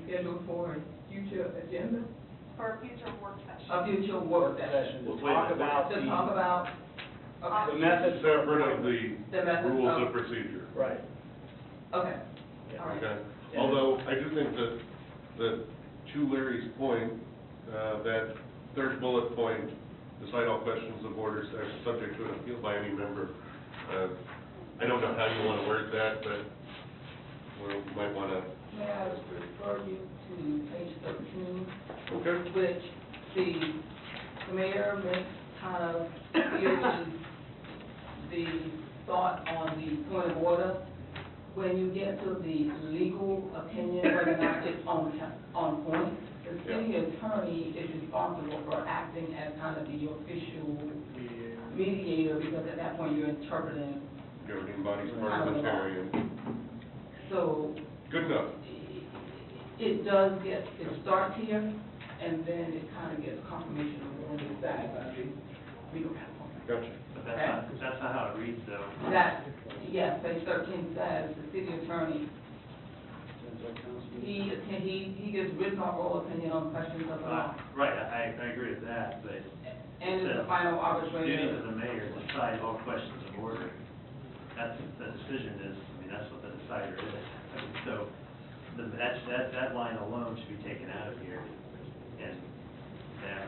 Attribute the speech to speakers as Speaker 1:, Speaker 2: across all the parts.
Speaker 1: scheduled for a future agenda?
Speaker 2: For a future work session.
Speaker 1: A future work session?
Speaker 3: To talk about
Speaker 1: To talk about,
Speaker 3: the
Speaker 1: okay,
Speaker 3: methods.
Speaker 4: Separate of the
Speaker 1: the method
Speaker 4: rules
Speaker 1: of,
Speaker 4: of procedure.
Speaker 3: Right.
Speaker 1: okay, all right.
Speaker 4: Okay, although I do think that to Larry's point, that third bullet point, decide all questions of orders that are subject to an appeal by any member. I don't know how you want to word that, but we might want to.
Speaker 1: May I refer you to page 13,
Speaker 4: Okay.
Speaker 1: which the mayor makes kind of clear the thought on the point of order. When you get to the legal opinion, whether or not it's on point, the city attorney is responsible for acting as kind of the official mediator, because at that point you're interpreting.
Speaker 4: Governing body's parliamentarian.
Speaker 1: So
Speaker 4: Good enough.
Speaker 1: it starts here, and then it kind of gets confirmation on the side by the legal counsel.
Speaker 4: Gotcha.
Speaker 5: But that's not how it reads, though.
Speaker 1: That, yes, page 13 says the city attorney, he gives written or oral opinion on questions of the law.
Speaker 5: Right, I agree with that, but
Speaker 1: And is the final
Speaker 5: duty
Speaker 1: arbitrator.
Speaker 5: of the mayor to decide all questions of order. That's, the decision is, I mean, that's what the decider is. I mean, so, that line alone should be taken out of here, and that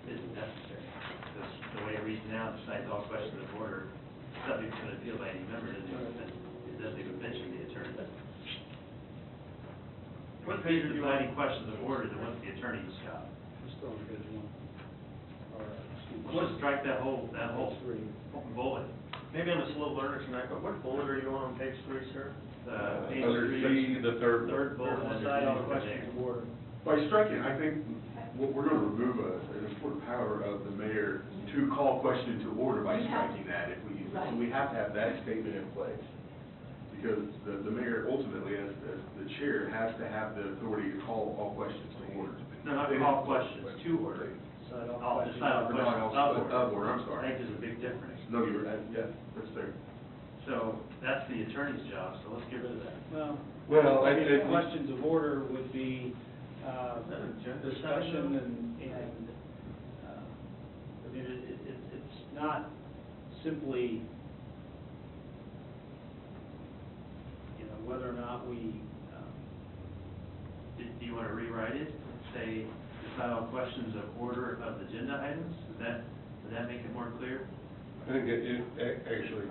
Speaker 5: isn't necessary. Because the way it reads now, decides all questions of order, subject to an appeal by any member, it doesn't even mention the attorney. What page is deciding questions of order, then what's the attorney's job?
Speaker 3: Still on page 1. All right.
Speaker 5: Let's just strike that whole bullet.
Speaker 6: Maybe I'm a slow learner tonight, but what bullet are you on page 3, sir?
Speaker 5: Page
Speaker 4: Under
Speaker 5: 3,
Speaker 4: C, the third.
Speaker 5: bullet, under
Speaker 3: Decide all
Speaker 5: duty of the
Speaker 3: questions
Speaker 5: mayor.
Speaker 3: of order.
Speaker 7: By striking, I think we're going to remove an important power of the mayor to call question to order by striking that. If we have to have that statement in place. Because the mayor ultimately, as the chair, has to have the authority to call all questions to order.
Speaker 5: No, not call questions to order.
Speaker 3: Decide all
Speaker 5: I'll
Speaker 3: questions.
Speaker 5: decide on
Speaker 7: Or not,
Speaker 5: questions of order.
Speaker 7: I'm
Speaker 5: I
Speaker 7: sorry.
Speaker 5: think there's a big difference.
Speaker 7: No, you're, yeah, that's fair.
Speaker 5: So that's the attorney's job, so let's get rid of that.
Speaker 4: Well, I
Speaker 3: mean,
Speaker 4: think-
Speaker 3: questions of order would be, discussion and, I mean, it's not simply, whether or not we,
Speaker 5: Do you want to rewrite it, say, decide all questions of order of agenda items? Would that make it more clear?
Speaker 4: I think it actually,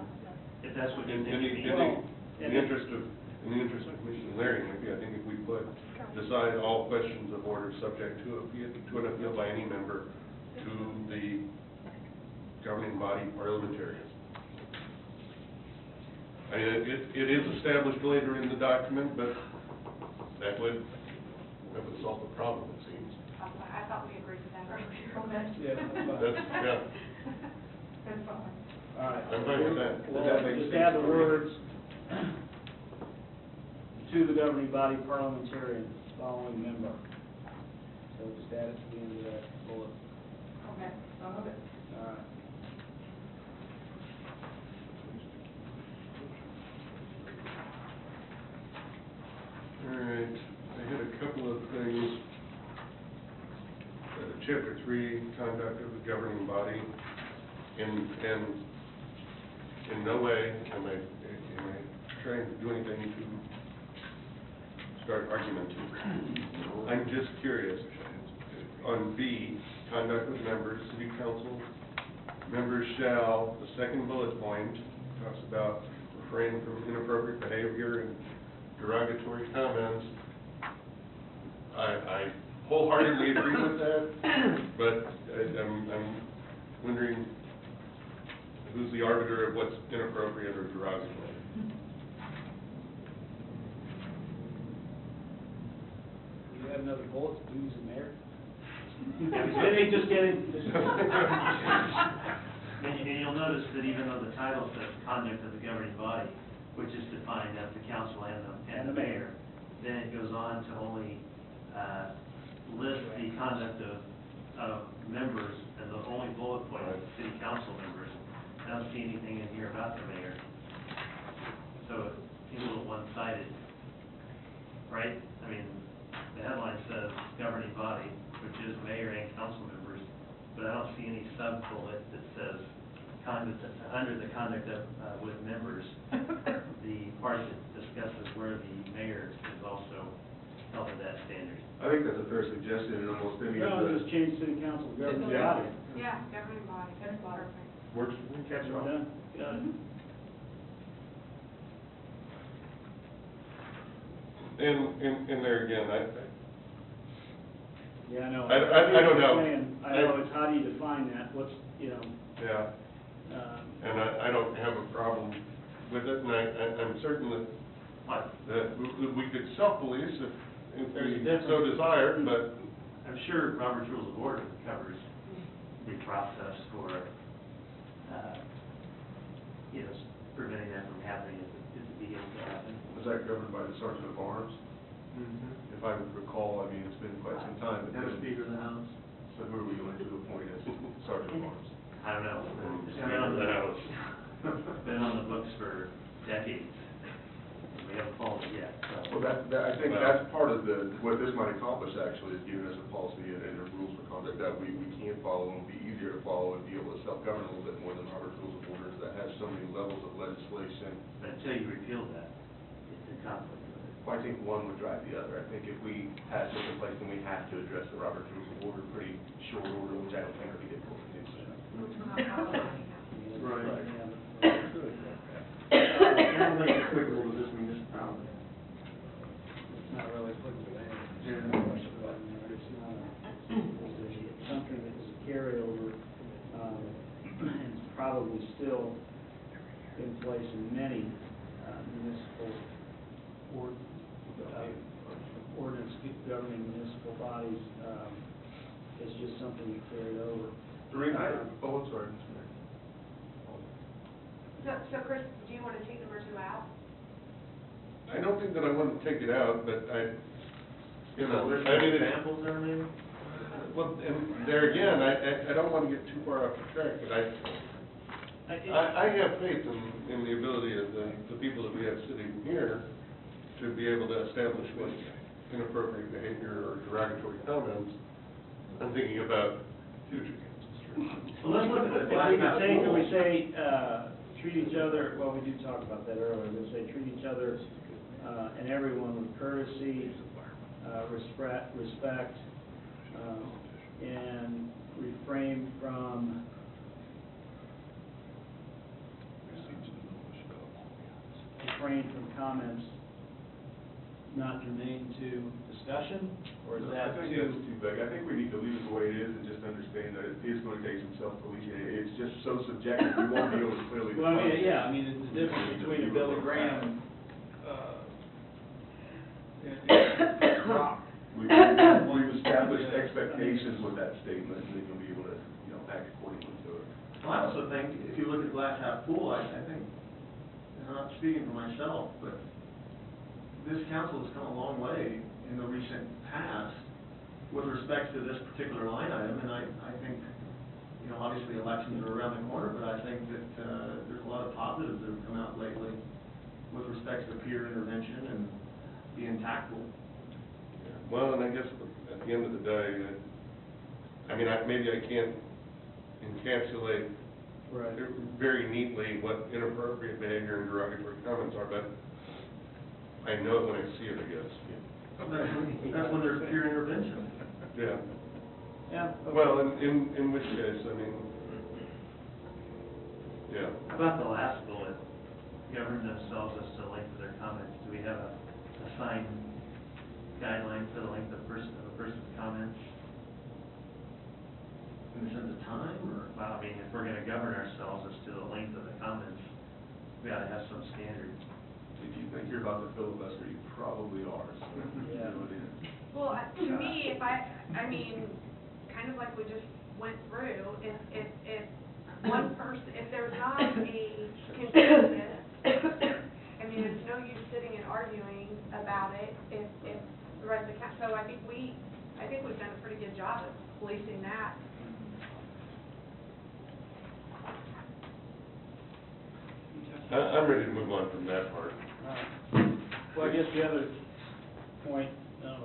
Speaker 5: If that's what you
Speaker 4: in
Speaker 5: think you
Speaker 4: the,
Speaker 5: mean.
Speaker 4: in the interest of Commissioner Larry, maybe I think if we put, decide all questions of order subject to an appeal by any member to the governing body parliamentarians. I mean, it is established later in the document, but that would solve the problem, it seems.
Speaker 2: I thought we agreed with that earlier.
Speaker 3: yeah, that's fine.
Speaker 4: That's, yeah,
Speaker 2: That's fine.
Speaker 3: All right.
Speaker 4: I'm fine with that.
Speaker 3: Well,
Speaker 7: Does that make
Speaker 3: just
Speaker 7: sense
Speaker 3: add the
Speaker 7: for you?
Speaker 3: words, to the governing body parliamentarian, following member. So just add it to the end of that bullet.
Speaker 1: Okay, some of it.
Speaker 3: All right.
Speaker 4: All right, I had a couple of things. Chapter 3, conduct of the governing body. In no way am I trying to do anything to start argumenting. I'm just curious. On B, conduct of members, city council, members shall, the second bullet point, talks about refraining from inappropriate behavior and derogatory comments. I wholeheartedly agree with that, but I'm wondering who's the arbiter of what's inappropriate or derogatory.
Speaker 3: You have another bullet, who's the mayor? Then they just get in.
Speaker 5: And you'll notice that even though the title says conduct of the governing body, which is defined as the council and the mayor, then it goes on to only list the conduct of members, and the only bullet point is city council members. I don't see anything in here about the mayor. So it's a little one-sided, right? I mean, the headline governing body, which is mayor and council members, but I don't see any sub-bullet that says conduct, under the conduct of, with members, the part that discusses where the mayor is also held to that standard.
Speaker 7: I think that's a fair suggestion in almost any of
Speaker 3: No,
Speaker 7: the.
Speaker 3: just change city council governing
Speaker 7: Yeah.
Speaker 3: body.
Speaker 2: Yeah, governing body, that's perfect.
Speaker 7: Works, catch it
Speaker 3: We're
Speaker 7: all.
Speaker 3: done. Got it.
Speaker 4: And there again,
Speaker 3: Yeah, I know.
Speaker 4: I don't know.
Speaker 3: I know, it's how do you define that, what's, you know,
Speaker 4: yeah, and I don't have a problem with it, and I'm certain that we could self-police if
Speaker 5: There's a
Speaker 4: we
Speaker 5: difference.
Speaker 4: so desired, but
Speaker 5: I'm sure Robert's Rules of Order covers the process for, you know, preventing that from happening if it begins to happen.
Speaker 7: Was that governed by the Sergeant of Arms? If I would recall, I mean, it's been quite some time. but
Speaker 5: Never
Speaker 7: then-
Speaker 5: Speaker of the House?
Speaker 7: So who are we going to appoint as Sergeant of Arms?
Speaker 5: I don't know. It's
Speaker 4: Speaker of the House.
Speaker 5: been on the books for decades. We haven't followed it yet, so.
Speaker 7: Well, I think that's part of what this might accomplish actually, is giving us a policy and a rules of conduct that we can follow and be easier to follow and be able to self-govern a little bit more than Robert's Rules of Orders that has so many levels of legislation.
Speaker 5: But until you repeal that, it's in conflict with it.
Speaker 7: Well, I think one would drive the other. I think if we had such a place, then we have to address the Robert's Rules of Order pretty short order, which I don't think would be difficult to do.
Speaker 3: right.
Speaker 6: Can make it applicable to this municipality?
Speaker 3: It's not really applicable to anything.
Speaker 6: Yeah.
Speaker 3: It's not it's something that is a carryover, and it's probably still in place in many municipal ordinance governing municipal bodies. It's just something that carried over.
Speaker 7: Doreen, I'm sorry, Mr. Mayor.
Speaker 2: So Chris, do you want to take number 2 out?
Speaker 4: I don't think that I want to take it out, but you know,
Speaker 5: There's
Speaker 4: I mean,
Speaker 5: examples there maybe?
Speaker 4: well, and there again, I don't want to get too far off the track, but I have faith in the ability of the people that we have sitting here to be able to establish what's inappropriate behavior or derogatory comments. I'm thinking about future cases.
Speaker 5: Well, let's look at it.
Speaker 3: Can we say, treat each other, well, we did talk about that earlier, we say treat each other, and everyone with courtesy, respect, and refrain from comments not germane to discussion, or is
Speaker 7: I
Speaker 3: that
Speaker 7: think that's too vague. I think we need to leave it the way it is and just understand that it is going to take some self-policing. It's just so subjective, we won't be able to clearly
Speaker 3: Well, I mean,
Speaker 7: define it.
Speaker 3: yeah, I mean, it's the difference between a Billy Graham, rock.
Speaker 7: We've established expectations with that statement, and then you'll be able to, act accordingly to it.
Speaker 6: Well, I also think, if you look at glass half full, I think, and I'm not speaking for myself, but this council has come a long way in the recent past with respect to this particular line item, and I think, obviously elections are around the corner, but I think that, there's a lot of positives that have come out lately with respect to peer intervention and being tactful.
Speaker 4: Well, and I guess at the end of the day, maybe I can't encapsulate
Speaker 3: Right.
Speaker 4: very neatly what inappropriate behavior and derogatory comments are, but I know it when I see it, I guess.
Speaker 6: That's when there's peer intervention.
Speaker 4: Yeah.
Speaker 3: Yeah. okay.
Speaker 4: Well, in which case, yeah.
Speaker 5: How about the last bullet, govern themselves as to the length of their comments? Do we have a assigned guideline for the length of a person's comments?
Speaker 6: In the sense of time, or?
Speaker 5: Well, if we're gonna govern ourselves as to the length of the comments, we ought to have some standard.
Speaker 7: If you think you're about to filibuster, you probably are, so.
Speaker 3: Yeah.
Speaker 7: reel it in.
Speaker 2: Well, to me, kind of like we just went through, if one person, if there's not a consensus, it's no use sitting and arguing about it if the rest of the council, so I think we've done a pretty good job of policing that.
Speaker 4: I'm ready to move on from that part.
Speaker 3: Well, I guess the other point